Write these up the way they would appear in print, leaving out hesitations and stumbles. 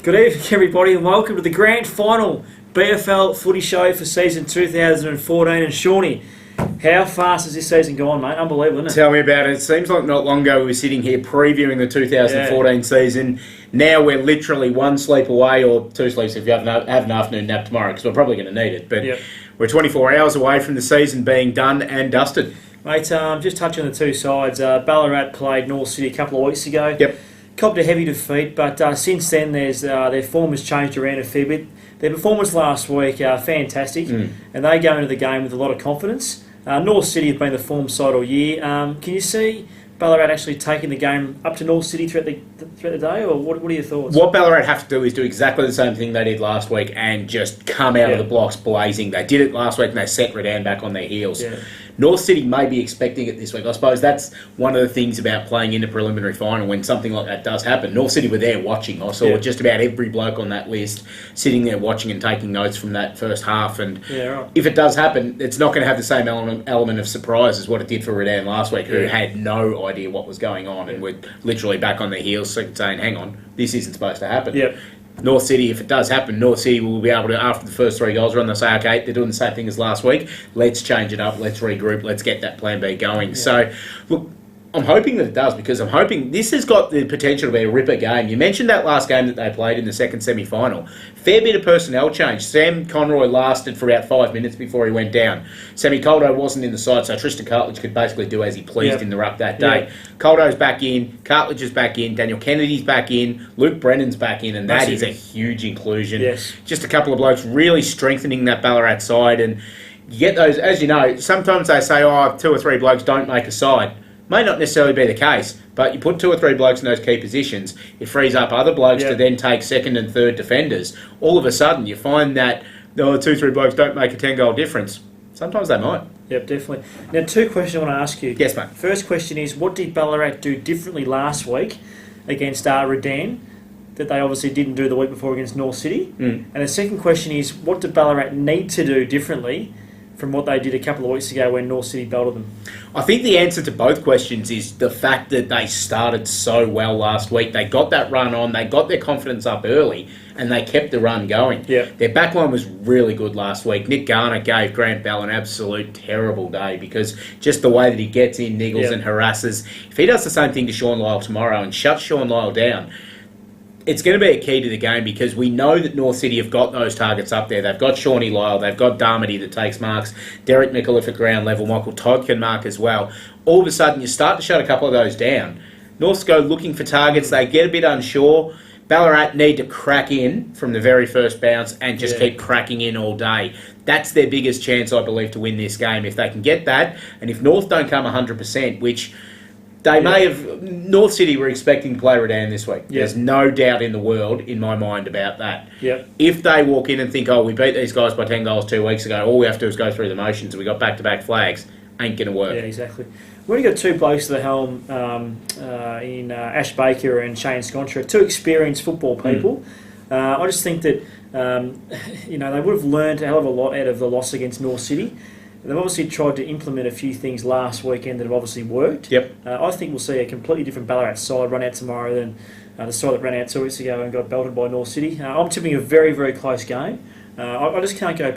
Good evening, everybody, and welcome to the grand final BFL Footy Show for season 2014. And Shawnee, how fast has this season gone, mate? Unbelievable, isn't it? Tell me about it. It seems like not long ago we were sitting here previewing the 2014 season. Now we're literally one sleep away, or two sleeps if you have an afternoon nap tomorrow, because we're probably going to need it. But we're 24 hours away from the season being done and dusted. Mate, just touching on the two sides, Ballarat played North City a couple of weeks ago. Yep. Copped a heavy defeat, but since then their form has changed around a fair bit. Their performance last week, fantastic, and they go into the game with a lot of confidence. North City have been the form side all year. Can you see Ballarat actually taking the game up to North City throughout the day, or what are your thoughts? What Ballarat have to do is do exactly the same thing they did last week and just come out of the blocks blazing. They did it last week and they set Redan back on their heels. Yeah. North City may be expecting it this week. I suppose that's one of the things about playing in the preliminary final when something like that does happen. North City were there watching. I saw just about every bloke on that list sitting there watching and taking notes from that first half. And if it does happen, it's not going to have the same element of surprise as what it did for Redan last week, who had no idea what was going on and were literally back on their heels saying, hang on, this isn't supposed to happen. Yep. North City, if it does happen, North City will be able to, after the first three goals run, they'll say, okay, they're doing the same thing as last week. Let's change it up. Let's regroup. Let's get that plan B going. Yeah. So, look, I'm hoping that it does, because I'm hoping this has got the potential to be a ripper game. You mentioned that last game that they played in the second semi-final. Fair bit of personnel change. Sam Conroy lasted for about 5 minutes before he went down. Sammy Coldo wasn't in the side, so Tristan Cartledge could basically do as he pleased in the ruck that day. Coldo's back in, Cartledge is back in, Daniel Kennedy's back in, Luke Brennan's back in, and that is a huge inclusion. Yes. Just a couple of blokes really strengthening that Ballarat side, and you get those, as you know, sometimes they say, two or three blokes don't make a side. May not necessarily be the case, but you put two or three blokes in those key positions, it frees up other blokes to then take second and third defenders. All of a sudden, you find that two, three blokes don't make a 10-goal difference. Sometimes they might. Yep, definitely. Now, two questions I want to ask you. Yes, mate. First question is, what did Ballarat do differently last week against Redan that they obviously didn't do the week before against North City? And the second question is, what did Ballarat need to do differently from what they did a couple of weeks ago when North City belted them? I think the answer to both questions is the fact that they started so well last week. They got that run on, they got their confidence up early, and they kept the run going. Yep. Their backline was really good last week. Nick Garner gave Grant Bell an absolute terrible day, because just the way that he gets in, niggles and harasses. If he does the same thing to Shaun Lyle tomorrow and shuts Shaun Lyle down, it's going to be a key to the game, because we know that North City have got those targets up there. They've got Shawnee Lyle, they've got Darmody that takes marks, Derek Micallef at ground level, Michael Todd can mark as well. All of a sudden, you start to shut a couple of those down. Norths go looking for targets, they get a bit unsure. Ballarat need to crack in from the very first bounce and just keep cracking in all day. That's their biggest chance, I believe, to win this game. If they can get that, and if North don't come 100%, which they may have. North City were expecting to play Redan this week. There's no doubt in the world in my mind about that. If they walk in and think, we beat these guys by 10 goals 2 weeks ago, all we have to do is go through the motions and we got back-to-back flags, ain't going to work. Yeah, exactly. When you got two blokes to the helm in Ash Baker and Shane Scontra, two experienced football people, I just think that they would have learned a hell of a lot out of the loss against North City. They've obviously tried to implement a few things last weekend that have obviously worked. I think we'll see a completely different Ballarat side run out tomorrow than the side that ran out 2 weeks ago and got belted by North City. I'm tipping a very, very close game. I just can't go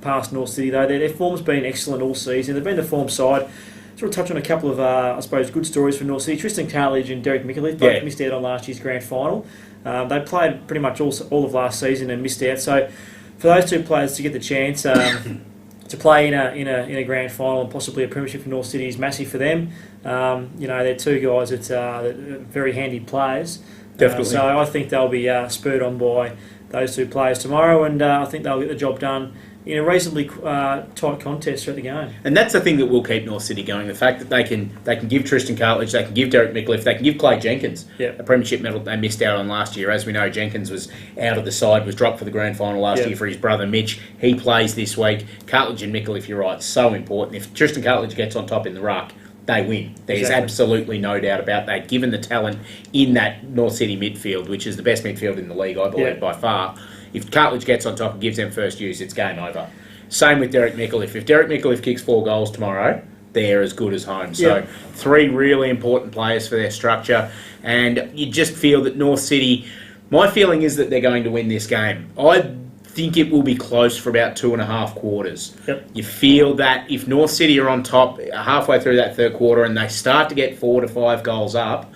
past North City, though. Their form's been excellent all season. They've been the form side. Sort of touch on a couple of, I suppose, good stories for North City. Tristan Cartledge and Derek Micallef both missed out on last year's grand final. They played pretty much all of last season and missed out. So for those two players to get the chance to play in a grand final and possibly a premiership for North City is massive for them. They're two guys that are very handy players. Definitely. So I think they'll be spurred on by those two players tomorrow, and I think they'll get the job done in a reasonably tight contest throughout the game. And that's the thing that will keep North City going. The fact that they can give Tristan Cartledge, they can give Derek Micallef, they can give Clay Jenkins a premiership medal they missed out on last year. As we know, Jenkins was out of the side, was dropped for the grand final last year for his brother Mitch. He plays this week. Cartledge and Micallef, you're right, so important. If Tristan Cartledge gets on top in the ruck, they win. There's absolutely no doubt about that, given the talent in that North City midfield, which is the best midfield in the league, I believe, by far. If Cartledge gets on top and gives them first use, it's game over. Same with Derek Micallef. If Derek Micallef kicks 4 goals tomorrow, they're as good as home. So 3 really important players for their structure. And you just feel that North City, My feeling is that they're going to win this game. I think it will be close for about 2.5 quarters. Yep. You feel that if North City are on top halfway through that third quarter and they start to get 4 to 5 goals up,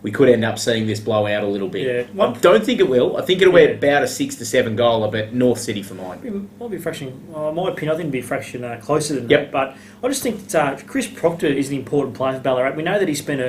we could end up seeing this blow out a little bit. Yeah. I don't think it will. I think it'll be about a 6 to 7 goaler, but North City for mine. It might be a fraction. In my opinion, I think it'd be a fraction closer than Yep. that. But I just think that Chris Proctor is an important player for Ballarat. We know that he spent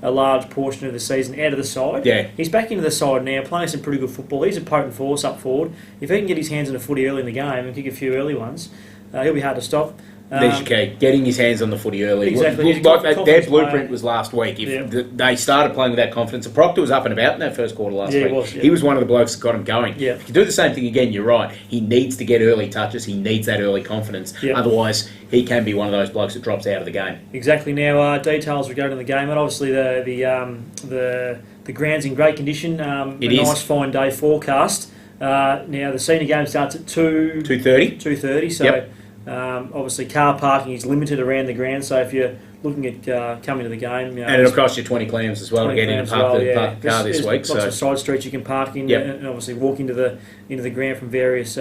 a large portion of the season out of the side. Yeah. He's back into the side now, playing some pretty good football. He's a potent force up forward. If he can get his hands on the footy early in the game and kick a few early ones, he'll be hard to stop. There's your key. Getting his hands on the footy early. Exactly. Their blueprint was last week. They started playing with that confidence. And Proctor was up and about in that first quarter last week. He was one of the blokes that got him going. Yeah. If you do the same thing again, you're right. He needs to get early touches. He needs that early confidence. Otherwise, he can be one of those blokes that drops out of the game. Exactly. Now, details regarding the game. And obviously, the ground's in great condition. Nice fine day forecast. Now, the senior game starts at 2:30. 2:30. So. Obviously, car parking is limited around the ground, so if you're looking at coming to the game... and it'll cost you 20 clams as well to get in and park the car this week. There's lots of side streets you can park in, and obviously walk into the ground from various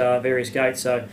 gates, so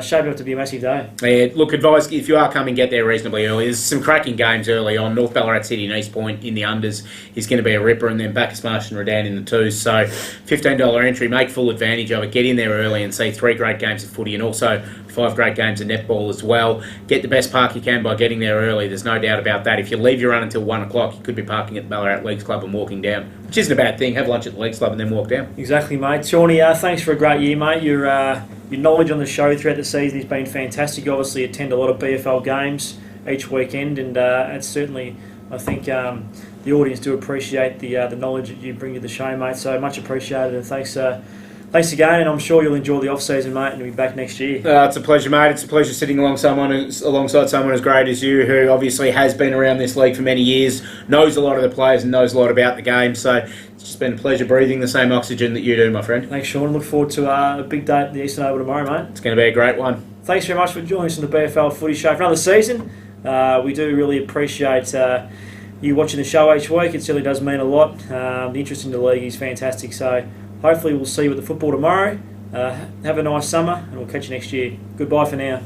shaping up to be a massive day. Yeah, look, advise if you are coming, get there reasonably early. There's some cracking games early on. North Ballarat City and East Point in the unders is going to be a ripper, and then Bacchus Marsh and Redan in the twos. So $15 entry, make full advantage of it. Get in there early and see 3 great games of footy and also 5 great games of netball as well. Get the best park you can by getting there early. There's no doubt about that. If you leave your run until 1 o'clock, you could be parking at the Ballarat Leagues Club and walking down, which isn't a bad thing. Have lunch at the Leagues Club and then walk down. Exactly, mate. Shawnee, thanks for a great year, mate. Your knowledge on the show throughout the season has been fantastic. You obviously attend a lot of BFL games each weekend, and it's certainly, I think, the audience do appreciate the knowledge that you bring to the show, mate. So much appreciated, and thanks again. And I'm sure you'll enjoy the off season, mate, and you'll be back next year. It's a pleasure, mate. It's a pleasure sitting alongside someone as great as you, who obviously has been around this league for many years, knows a lot of the players, and knows a lot about the game. So it's just been a pleasure breathing the same oxygen that you do, my friend. Thanks, Shaun. Look forward to a big day at the Eastern Oval tomorrow, mate. It's going to be a great one. Thanks very much for joining us on the BFL Footy Show for another season. We do really appreciate you watching the show each week. It certainly does mean a lot. The interest in the league is fantastic. So hopefully we'll see you at the football tomorrow. Have a nice summer, and we'll catch you next year. Goodbye for now.